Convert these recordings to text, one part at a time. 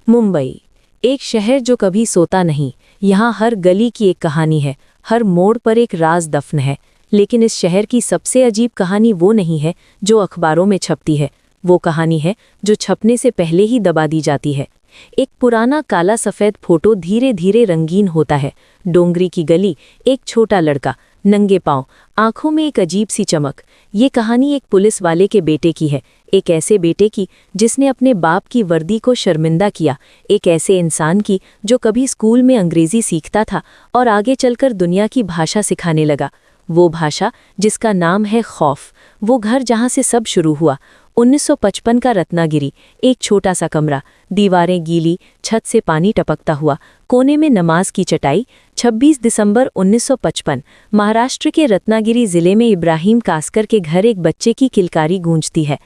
मुंबई, एक शहर जो कभी सोता नहीं। यहाँ हर गली की एक कहानी है, हर मोड़ पर एक राज दफन है। लेकिन इस शहर की सबसे अजीब कहानी वो नहीं है जो अखबारों में छपती है, वो कहानी है जो छपने से पहले ही दबा दी जाती है। एक पुराना काला सफ़ेद फोटो धीरे धीरे रंगीन होता है। डोंगरी की गली, एक छोटा लड़का, नंगे पांव, आंखों में एक अजीब सी चमक। ये कहानी एक पुलिस वाले के बेटे की है, एक ऐसे बेटे की जिसने अपने बाप की वर्दी को शर्मिंदा किया, एक ऐसे इंसान की जो कभी स्कूल में अंग्रेजी सीखता था और आगे चलकर दुनिया की भाषा सिखाने लगा। वो भाषा जिसका नाम है खौफ। वो घर जहाँ से सब शुरू हुआ, 1955 का रत्नागिरी, एक छोटा सा कमरा, दीवारें गीली, छत से पानी टपकता हुआ, कोने में नमाज की चटाई। 26 दिसंबर 1955, महाराष्ट्र के रत्नागिरी जिले में इब्राहिम कास्कर के घर एक बच्चे की किलकारी गूंजती है।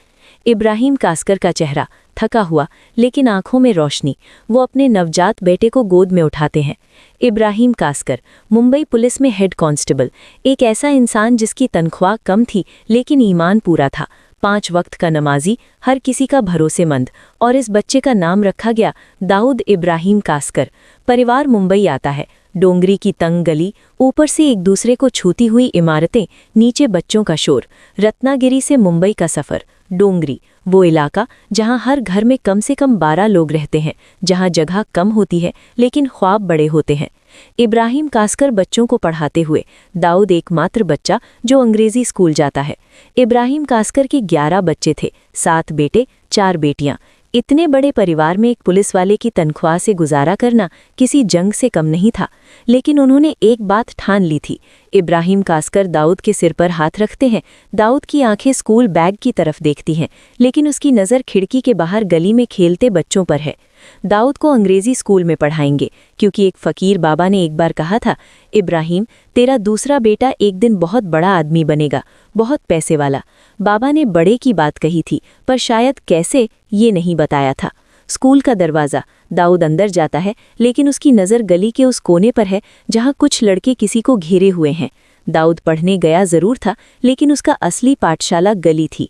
इब्राहिम कास्कर का चेहरा थका हुआ, लेकिन आंखों में रोशनी। वो अपने नवजात बेटे को गोद में उठाते हैं। इब्राहिम कास्कर, मुंबई पुलिस में हेड कांस्टेबल, एक ऐसा इंसान जिसकी तनख्वाह कम थी लेकिन ईमान पूरा था। 5 वक्त का नमाजी, हर किसी का भरोसेमंद। और इस बच्चे का नाम रखा गया दाऊद इब्राहिम कास्कर। परिवार मुंबई आता है। डोंगरी की तंग गली, ऊपर से एक दूसरे को छूती हुई इमारतें, नीचे बच्चों का शोर। रत्नागिरी से मुंबई का सफ़र। डोंगरी, वो इलाका जहां हर घर में कम से कम 12 लोग रहते हैं, जहां जगह कम होती है लेकिन ख्वाब बड़े होते हैं। इब्राहिम कास्कर बच्चों को पढ़ाते हुए, दाऊद एकमात्र बच्चा जो अंग्रेजी स्कूल जाता है। इब्राहिम कास्कर के 11 बच्चे थे, 7 बेटे, 4 बेटियां। इतने बड़े परिवार में एक पुलिस वाले की तनख्वाह से गुजारा करना किसी जंग से कम नहीं था। लेकिन उन्होंने एक बात ठान ली थी। इब्राहिम कास्कर दाऊद के सिर पर हाथ रखते हैं। दाऊद की आंखें स्कूल बैग की तरफ देखती हैं, लेकिन उसकी नज़र खिड़की के बाहर गली में खेलते बच्चों पर है। दाऊद को अंग्रेजी स्कूल में पढ़ाएंगे, क्योंकि एक फ़कीर बाबा ने एक बार कहा था, इब्राहिम, तेरा दूसरा बेटा एक दिन बहुत बड़ा आदमी बनेगा, बहुत पैसे वाला। बाबा ने बड़े की बात कही थी, पर शायद कैसे ये नहीं बताया था। स्कूल का दरवाज़ा, दाऊद अंदर जाता है, लेकिन उसकी नज़र गली के उस कोने पर है जहाँ कुछ लड़के किसी को घेरे हुए हैं। दाऊद पढ़ने गया ज़रूर था, लेकिन उसका असली पाठशाला गली थी।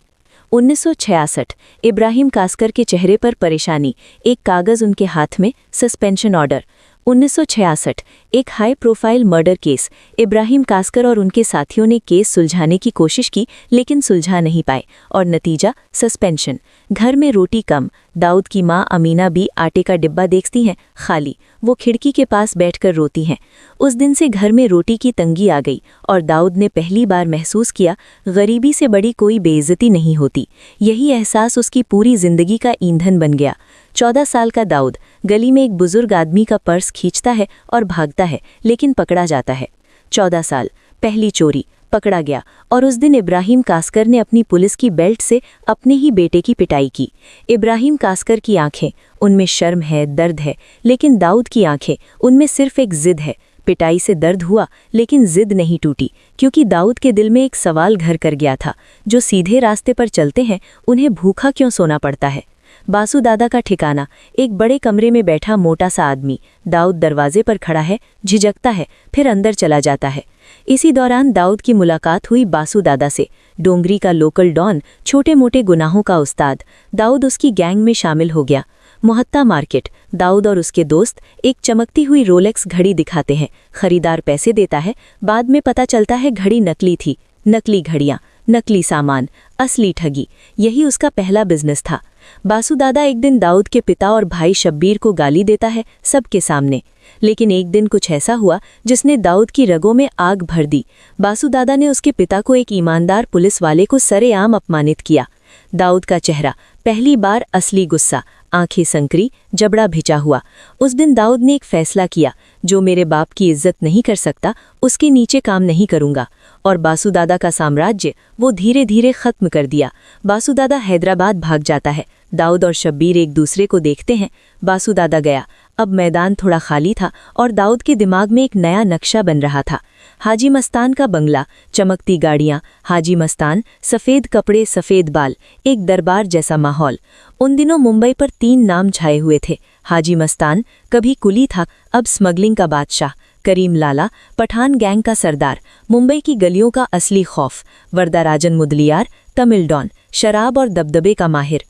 1966, इब्राहिम कास्कर के चेहरे पर परेशानी, एक कागज़ उनके हाथ में, सस्पेंशन ऑर्डर। 1966, एक high profile murder case. Ibrahim Kaskar और उनके साथियों ने केस सुलझाने की कोशिश की, लेकिन सुलझा नहीं पाए, और नतीजा सस्पेंशन। घर में रोटी कम। दाऊद की माँ अमीना भी आटे का डिब्बा देखती हैं, खाली। वो खिड़की के पास बैठकर रोती हैं। उस दिन से घर में रोटी की तंगी आ गई, और दाऊद ने पहली बार महसूस किया, गरीबी से बड़ी कोई बेइज्जती नहीं होती। यही एहसास उसकी पूरी जिंदगी का ईंधन बन गया। 14 साल का दाऊद गली में एक बुजुर्ग आदमी का पर्स खींचता है और भागता है, लेकिन पकड़ा जाता है। 14 साल, पहली चोरी, पकड़ा गया। और उस दिन इब्राहिम कास्कर ने अपनी पुलिस की बेल्ट से अपने ही बेटे की पिटाई की। इब्राहिम कास्कर की आंखें, उनमें शर्म है, दर्द है, लेकिन दाऊद की आंखें, उनमें सिर्फ एक जिद है। पिटाई से दर्द हुआ, लेकिन जिद नहीं टूटी, क्योंकि दाऊद के दिल में एक सवाल घर कर गया था, जो सीधे रास्ते पर चलते हैं उन्हें भूखा क्यों सोना पड़ता है। बासु दादा का ठिकाना, एक बड़े कमरे में बैठा मोटा सा आदमी। दाऊद दरवाजे पर खड़ा है, झिझकता है, फिर अंदर चला जाता है। इसी दौरान दाऊद की मुलाकात हुई बासु दादा से, डोंगरी का लोकल डॉन, छोटे मोटे गुनाहों का उस्ताद। दाऊद उसकी गैंग में शामिल हो गया। मोहत्ता मार्केट, दाऊद और उसके दोस्त एक चमकती हुई रोलेक्स घड़ी दिखाते हैं। खरीदार पैसे देता है, बाद में पता चलता है घड़ी नकली थी। नकली घड़ियां, नकली सामान, असली ठगी, यही उसका पहला बिजनेस था। बासु दादा एक दिन दाऊद के पिता और भाई शब्बीर को गाली देता है, सबके सामने। लेकिन एक दिन कुछ ऐसा हुआ जिसने दाऊद की रगों में आग भर दी। बासु दादा ने उसके पिता को, एक ईमानदार पुलिस वाले को, सरेआम अपमानित किया। दाऊद का चेहरा, पहली बार असली गुस्सा, आंखें संकरी, जबड़ा भिजा हुआ। उस दिन दाऊद ने एक फैसला किया, जो मेरे बाप की इज्जत नहीं कर सकता, उसके नीचे काम नहीं करूंगा। और बासु दादा का साम्राज्य वो धीरे धीरे खत्म कर दिया। बासु दादा हैदराबाद भाग जाता है। दाऊद और शब्बीर एक दूसरे को देखते हैं। बासु दादा गया। अब मैदान थोड़ा खाली था और दाऊद के दिमाग में एक नया नक्शा बन रहा था। हाजी मस्तान का बंगला, चमकती गाड़ियां, हाजी मस्तान, सफ़ेद कपड़े, सफ़ेद बाल, एक दरबार जैसा माहौल। उन दिनों मुंबई पर 3 नाम छाए हुए थे। हाजी मस्तान कभी कुली था, अब स्मगलिंग का बादशाह। करीम लाला, पठान गैंग का सरदार, मुंबई की गलियों का असली खौफ। वरदाराजन मुदलियार, तमिल डॉन, शराब और दबदबे का माहिर।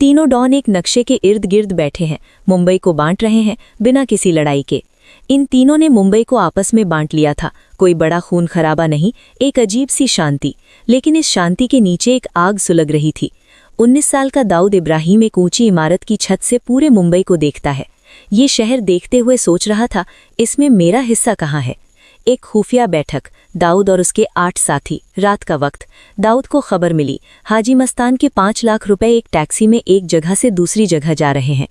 तीनों डॉन एक नक्शे के इर्द गिर्द बैठे हैं, मुंबई को बांट रहे हैं बिना किसी लड़ाई के। इन तीनों ने मुंबई को आपस में बांट लिया था, कोई बड़ा खून खराबा नहीं, एक अजीब सी शांति। लेकिन इस शांति के नीचे एक आग सुलग रही थी। 19 साल का दाऊद इब्राहिम एक ऊंची इमारत की छत से पूरे मुंबई को देखता है। ये शहर देखते हुए सोच रहा था, इसमें मेरा हिस्सा कहाँ है। एक खुफिया बैठक, दाऊद और उसके 8 साथी। रात का वक्त। दाऊद को खबर मिली, हाजी मस्तान के 5 लाख रुपए एक टैक्सी में एक जगह से दूसरी जगह जा रहे हैं।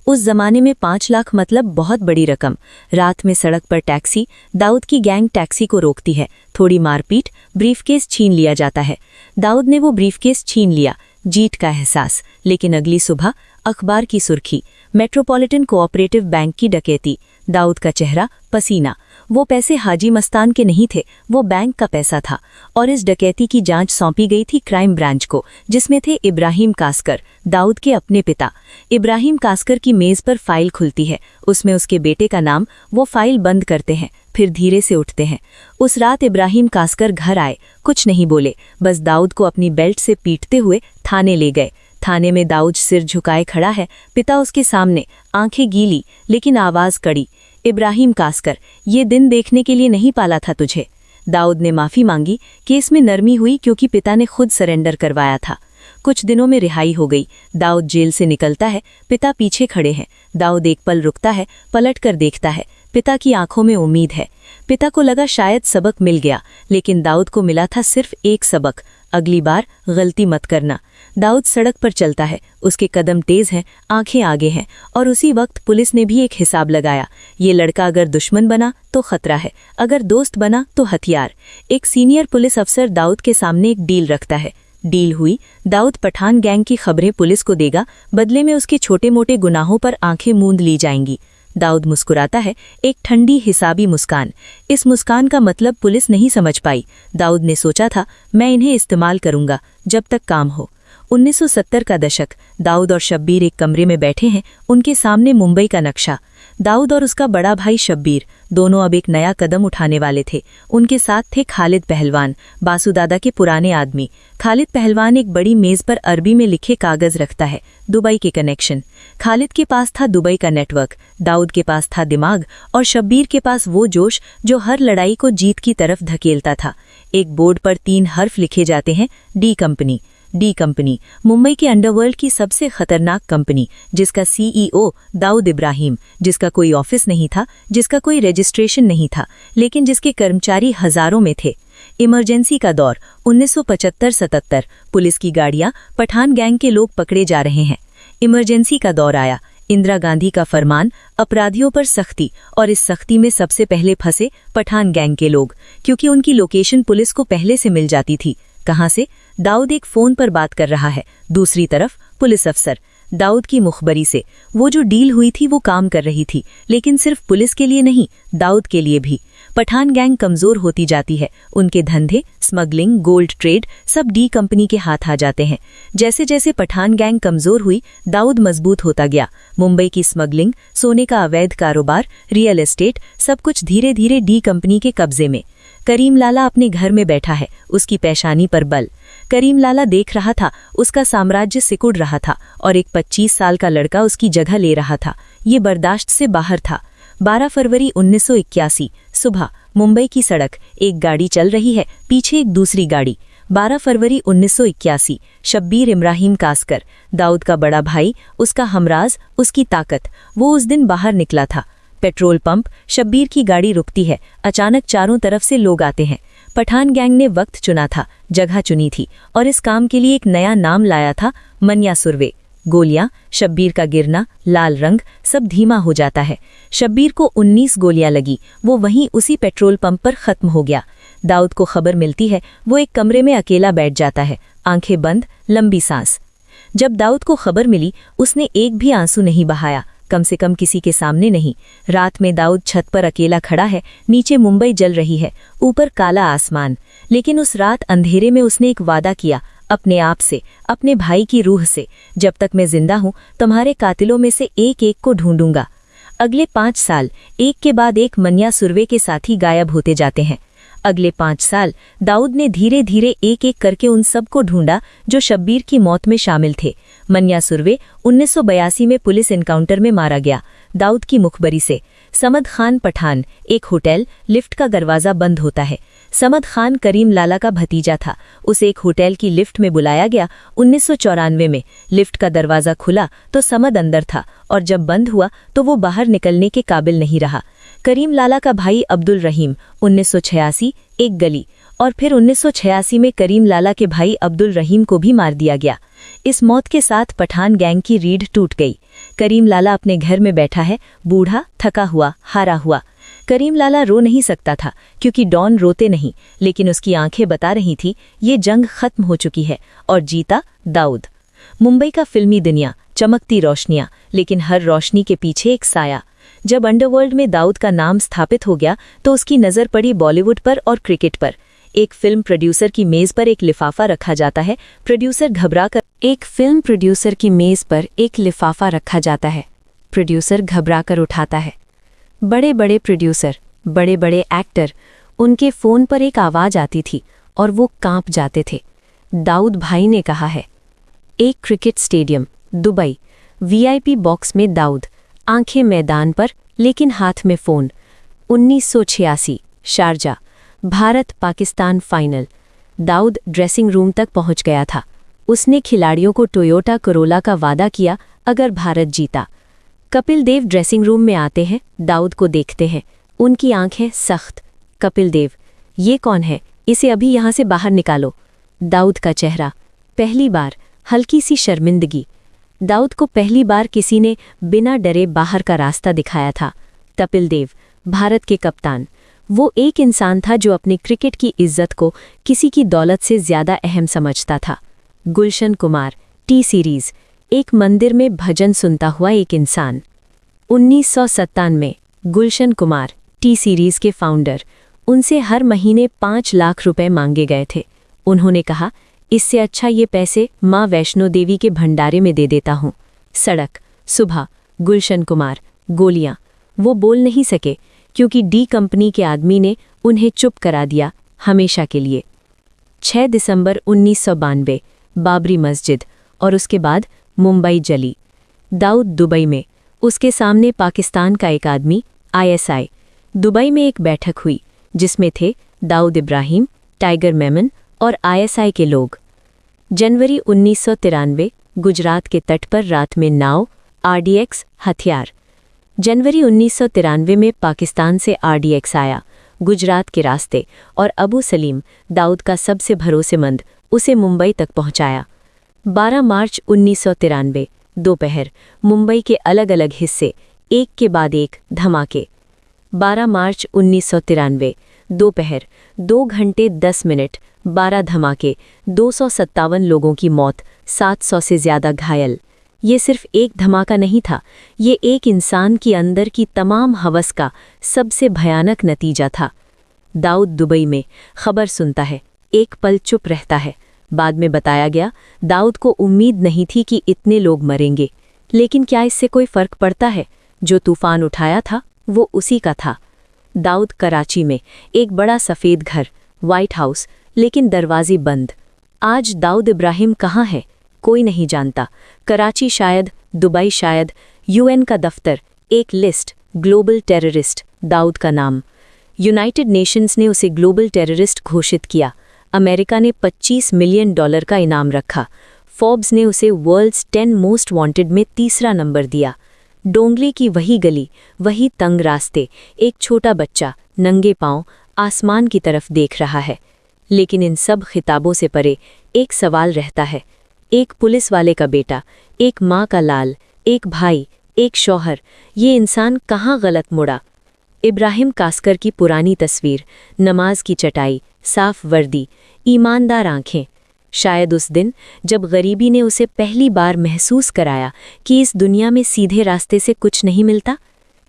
उस जमाने में 5 लाख मतलब बहुत बड़ी रकम। रात में सड़क पर टैक्सी, दाऊद की गैंग टैक्सी को रोकती है। थोड़ी मारपीट, ब्रीफकेस छीन लिया जाता है। दाऊद ने वो ब्रीफकेस छीन लिया, जीत का एहसास। लेकिन अगली सुबह अखबार की सुर्खी, मेट्रोपॉलिटन कोऑपरेटिव बैंक की डकैती। दाऊद का चेहरा पसीना। वो पैसे हाजी मस्तान के नहीं थे, वो बैंक का पैसा था। और इस डकैती की जांच सौंपी गई थी क्राइम ब्रांच को, जिसमें थे इब्राहिम कास्कर, दाऊद के अपने पिता। इब्राहिम कास्कर की मेज पर फाइल खुलती है, उसमें उसके बेटे का नाम। वो फाइल बंद करते हैं, फिर धीरे से उठते हैं। उस रात इब्राहिम कास्कर घर आए, कुछ नहीं बोले, बस दाऊद को अपनी बेल्ट से पीटते हुए थाने ले गए। थाने में दाऊद सिर झुकाए खड़ा है, पिता उसके सामने, आंखें गीली लेकिन आवाज कड़ी। इब्राहिम कास्कर, ये दिन देखने के लिए नहीं पाला था तुझे। दाऊद ने माफी मांगी। केस में नरमी हुई क्योंकि पिता ने खुद सरेंडर करवाया था। कुछ दिनों में रिहाई हो गई। दाऊद जेल से निकलता है, पिता पीछे खड़े हैं। दाऊद एक पल रुकता है, पलट कर देखता है। पिता की आंखों में उम्मीद है। पिता को लगा शायद सबक मिल गया, लेकिन दाऊद को मिला था सिर्फ एक सबक, अगली बार गलती मत करना। दाऊद सड़क पर चलता है, उसके कदम तेज हैं, आंखें आगे हैं। और उसी वक्त पुलिस ने भी एक हिसाब लगाया। ये लड़का अगर दुश्मन बना तो खतरा है, अगर दोस्त बना तो हथियार। एक सीनियर पुलिस अफसर दाऊद के सामने एक डील रखता है। डील हुई, दाऊद पठान गैंग की खबरें पुलिस को देगा, बदले में उसके छोटे मोटे गुनाहों पर आंखें मूंद ली जाएंगी। दाऊद मुस्कुराता है, एक ठंडी हिसाबी मुस्कान। इस मुस्कान का मतलब पुलिस नहीं समझ पाई। दाऊद ने सोचा था, मैं इन्हें इस्तेमाल करूंगा जब तक काम हो। 1970 का दशक। दाऊद और शब्बीर एक कमरे में बैठे हैं, उनके सामने मुंबई का नक्शा। दाऊद और उसका बड़ा भाई शब्बीर, दोनों अब एक नया कदम उठाने वाले थे। उनके साथ थे खालिद पहलवान, बासुदादा के पुराने आदमी। खालिद पहलवान एक बड़ी मेज पर अरबी में लिखे कागज रखता है, दुबई के कनेक्शन। खालिद के पास था दुबई का नेटवर्क, दाऊद के पास था दिमाग, और शब्बीर के पास वो जोश जो हर लड़ाई को जीत की तरफ धकेलता था। एक बोर्ड पर 3 हर्फ लिखे जाते हैं, D company. D company, Mumbai के अंडरवर्ल्ड की सबसे खतरनाक कंपनी, जिसका सीईओ दाऊद इब्राहिम, जिसका कोई ऑफिस नहीं था, जिसका कोई रजिस्ट्रेशन नहीं था, लेकिन जिसके कर्मचारी हजारों में थे। इमरजेंसी का दौर, 1975-77। पुलिस की गाड़ियां, पठान गैंग के लोग पकड़े जा रहे हैं। इमरजेंसी का दौर आया। इंदिरा गांधी का फरमान, अपराधियों पर सख्ती, और इस सख्ती में सबसे पहले फंसे पठान गैंग के लोग, क्योंकि उनकी लोकेशन पुलिस को पहले से मिल जाती थी। कहां से? दाऊद एक फोन पर बात कर रहा है, दूसरी तरफ पुलिस अफसर। दाऊद की मुखबरी से वो जो डील हुई थी वो काम कर रही थी, लेकिन सिर्फ पुलिस के लिए नहीं, दाऊद के लिए भी। पठान गैंग कमजोर होती जाती है, उनके धंधे, स्मगलिंग, गोल्ड ट्रेड सब डी कंपनी के हाथ आ जाते हैं। जैसे जैसे पठान गैंग कमजोर हुई, दाऊद मजबूत होता गया। मुंबई की स्मगलिंग, सोने का अवैध कारोबार, रियल एस्टेट, सब कुछ धीरे धीरे डी कंपनी के कब्जे में। करीम लाला अपने घर में बैठा है, उसकी पेशानी पर बल। करीम लाला देख रहा था, उसका साम्राज्य सिकुड़ रहा था, और एक 25 साल का लड़का उसकी जगह ले रहा था। ये बर्दाश्त से बाहर था। 12 फरवरी 1981 सुबह, मुंबई की सड़क, एक गाड़ी चल रही है, पीछे एक दूसरी गाड़ी। 12 फरवरी 1981, शब्बीर इब्राहिम कास्कर, दाऊद का बड़ा भाई, उसका हमराज, उसकी ताकत। वो उस दिन बाहर निकला था। पेट्रोल पंप, शब्बीर की गाड़ी रुकती है। अचानक चारों तरफ से लोग आते हैं। पठान गैंग ने वक्त चुना था, जगह चुनी थी, और इस काम के लिए एक नया नाम लाया था, मन्या सुरवे। गोलियां, शब्बीर का गिरना, लाल रंग, सब धीमा हो जाता है। शब्बीर को 19 गोलियां लगी, वो वहीं उसी पेट्रोल पंप पर खत्म हो गया। दाऊद को खबर मिलती है, वो एक कमरे में अकेला बैठ जाता है, आंखें बंद, लंबी सांस। जब दाऊद को खबर मिली, उसने एक भी आंसू नहीं बहाया, कम से कम किसी के सामने नहीं। रात में दाऊद छत पर अकेला खड़ा है, नीचे मुंबई जल रही है, ऊपर काला आसमान। लेकिन उस रात अंधेरे में उसने एक वादा किया, अपने आप से, अपने भाई की रूह से, जब तक मैं जिंदा हूं तुम्हारे कातिलों में से एक एक को ढूंढूंगा। अगले 5 साल एक के बाद एक मन्या सुरवे के साथी गायब होते जाते हैं। अगले 5 साल दाऊद ने धीरे धीरे एक एक करके उन सबको ढूंढा जो शब्बीर की मौत में शामिल थे। मन्या सुरवे 1982 में पुलिस एनकाउंटर में मारा गया। दाऊद की मुखबरी से समद खान पठान, एक होटल, लिफ्ट का दरवाज़ा बंद होता है। समद खान करीम लाला का भतीजा था। उसे एक होटल की लिफ्ट में बुलाया गया। 1994 में लिफ्ट का दरवाज़ा खुला तो समद अंदर था और जब बंद हुआ तो वो बाहर निकलने के काबिल नहीं रहा। करीम लाला का भाई अब्दुल रहीम 1986, एक गली, और फिर 1986 में करीम लाला के भाई अब्दुल रहीम को भी मार दिया गया। इस मौत के साथ पठान गैंग की रीढ़ टूट गई। करीम लाला अपने घर में बैठा है, बूढ़ा, थका हुआ, हारा हुआ। करीम लाला रो नहीं सकता था क्योंकि डॉन रोते नहीं, लेकिन उसकी आंखें बता रही थी ये जंग खत्म हो चुकी है और जीता दाऊद। मुंबई का फिल्मी दुनिया, चमकती रोशनियां, लेकिन हर रोशनी के पीछे एक साया। जब अंडरवर्ल्ड में दाऊद का नाम स्थापित हो गया तो उसकी नज़र पड़ी बॉलीवुड पर और क्रिकेट पर। एक फिल्म प्रोड्यूसर की मेज़ पर एक लिफाफा रखा जाता है। प्रोड्यूसर घबराकर घबराकर उठाता है। बड़े बड़े प्रोड्यूसर, बड़े बड़े एक्टर, उनके फ़ोन पर एक आवाज़ आती थी और वो कांप जाते थे। दाऊद भाई ने कहा है। एक cricket stadium, Dubai, VIP box में दाऊद, आंखें मैदान पर लेकिन हाथ में phone. 1986, Sharjah, Bharat Pakistan final. Dawood dressing room तक पहुंच गया था। उसने खिलाड़ियों को टोयोटा कोरोला का वादा किया अगर भारत जीता। कपिल देव ड्रेसिंग रूम में आते हैं, दाऊद को देखते हैं, उनकी आंखें सख्त। कपिल देव, ये कौन है? इसे अभी यहाँ से बाहर निकालो। दाऊद का चेहरा, पहली बार हल्की सी शर्मिंदगी। दाऊद को पहली बार किसी ने बिना डरे बाहर का रास्ता दिखाया था। कपिल देव, भारत के कप्तान, वो एक इंसान था जो अपनी क्रिकेट की इज्जत को किसी की दौलत से ज़्यादा अहम समझता था। गुलशन कुमार, टी सीरीज़, एक मंदिर में भजन सुनता हुआ एक इंसान। 1997, गुलशन कुमार, टी सीरीज़ के फाउंडर, उनसे हर महीने 5 लाख रुपए मांगे गए थे। उन्होंने कहा, इससे अच्छा ये पैसे माँ वैष्णो देवी के भंडारे में दे देता हूँ। सड़क, सुबह, गुलशन कुमार, गोलियाँ। वो बोल नहीं सके क्योंकि डी कंपनी के आदमी ने उन्हें चुप करा दिया हमेशा के लिए। 6 दिसंबर 1992, बाबरी मस्जिद, और उसके बाद मुंबई जली। दाऊद दुबई में, उसके सामने पाकिस्तान का एक आदमी, ISI। दुबई में एक बैठक हुई जिसमें थे दाऊद इब्राहिम, टाइगर मेमन और ISI के लोग। जनवरी 1993, गुजरात के तट पर रात में नाव, RDX, हथियार। जनवरी 1993 में पाकिस्तान से RDX आया गुजरात के रास्ते और अबू सलीम, दाऊद का सबसे भरोसेमंद, उसे मुंबई तक पहुंचाया। 12 मार्च 1993, दोपहर, मुंबई के अलग अलग हिस्से, एक के बाद एक धमाके। 12 मार्च 1993, दोपहर, 2 घंटे 10 मिनट, 12 धमाके, 257 लोगों की मौत, 700 से ज़्यादा घायल। ये सिर्फ एक धमाका नहीं था, ये एक इंसान की अंदर की तमाम हवस का सबसे भयानक नतीजा था। दाऊद दुबई में खबर सुनता है, एक पल चुप रहता है। बाद में बताया गया, दाऊद को उम्मीद नहीं थी कि इतने लोग मरेंगे, लेकिन क्या इससे कोई फ़र्क पड़ता है? जो तूफ़ान उठाया था वो उसी का था। दाऊद कराची में, एक बड़ा सफ़ेद घर, व्हाइट हाउस, लेकिन दरवाजे बंद। आज दाऊद इब्राहिम कहाँ है? कोई नहीं जानता। कराची शायद, दुबई शायद, UN का दफ्तर, एक लिस्ट, ग्लोबल टेररिस्ट, दाऊद का नाम। यूनाइटेड नेशंस ने उसे ग्लोबल टेररिस्ट घोषित किया। अमेरिका ने $25 मिलियन का इनाम रखा। फोर्ब्स ने उसे वर्ल्ड्स 10 मोस्ट वांटेड में 3रा नंबर दिया। डोंगली की वही गली, वही तंग रास्ते, एक छोटा बच्चा नंगे पांव आसमान की तरफ देख रहा है। लेकिन इन सब खिताबों से परे एक सवाल रहता है। एक पुलिस वाले का बेटा, एक माँ का लाल, एक भाई, एक शौहर, ये इंसान कहाँ गलत मुड़ा? इब्राहिम कास्कर की पुरानी तस्वीर, नमाज की चटाई, साफ वर्दी, ईमानदार आंखें। शायद उस दिन जब गरीबी ने उसे पहली बार महसूस कराया कि इस दुनिया में सीधे रास्ते से कुछ नहीं मिलता।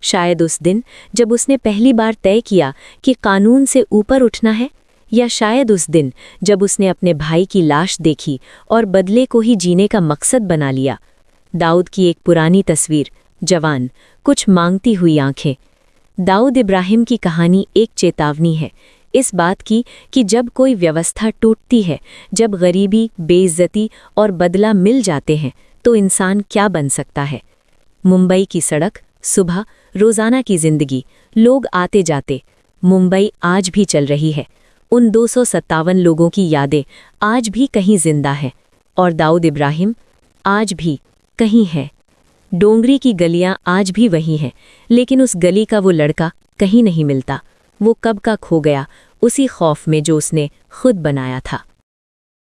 शायद उस दिन जब उसने पहली बार तय किया कि कानून से ऊपर उठना है। या शायद उस दिन जब उसने अपने भाई की लाश देखी और बदले को ही जीने का मकसद बना लिया। दाऊद की एक पुरानी तस्वीर, जवान, कुछ मांगती हुई आंखें। दाऊद इब्राहिम की कहानी एक चेतावनी है, इस बात की कि जब कोई व्यवस्था टूटती है, जब गरीबी, बेइज्जती और बदला मिल जाते हैं, तो इंसान क्या बन सकता है। मुंबई की सड़क, सुबह, रोज़ाना की जिंदगी, लोग आते जाते। मुंबई आज भी चल रही है। उन 257 लोगों की यादें आज भी कहीं जिंदा हैं, और दाऊद इब्राहिम आज भी कहीं है। डोंगरी की गलियां आज भी वही हैं, लेकिन उस गली का वो लड़का कहीं नहीं मिलता। वो कब का खो गया, उसी खौफ में जो उसने खुद बनाया था।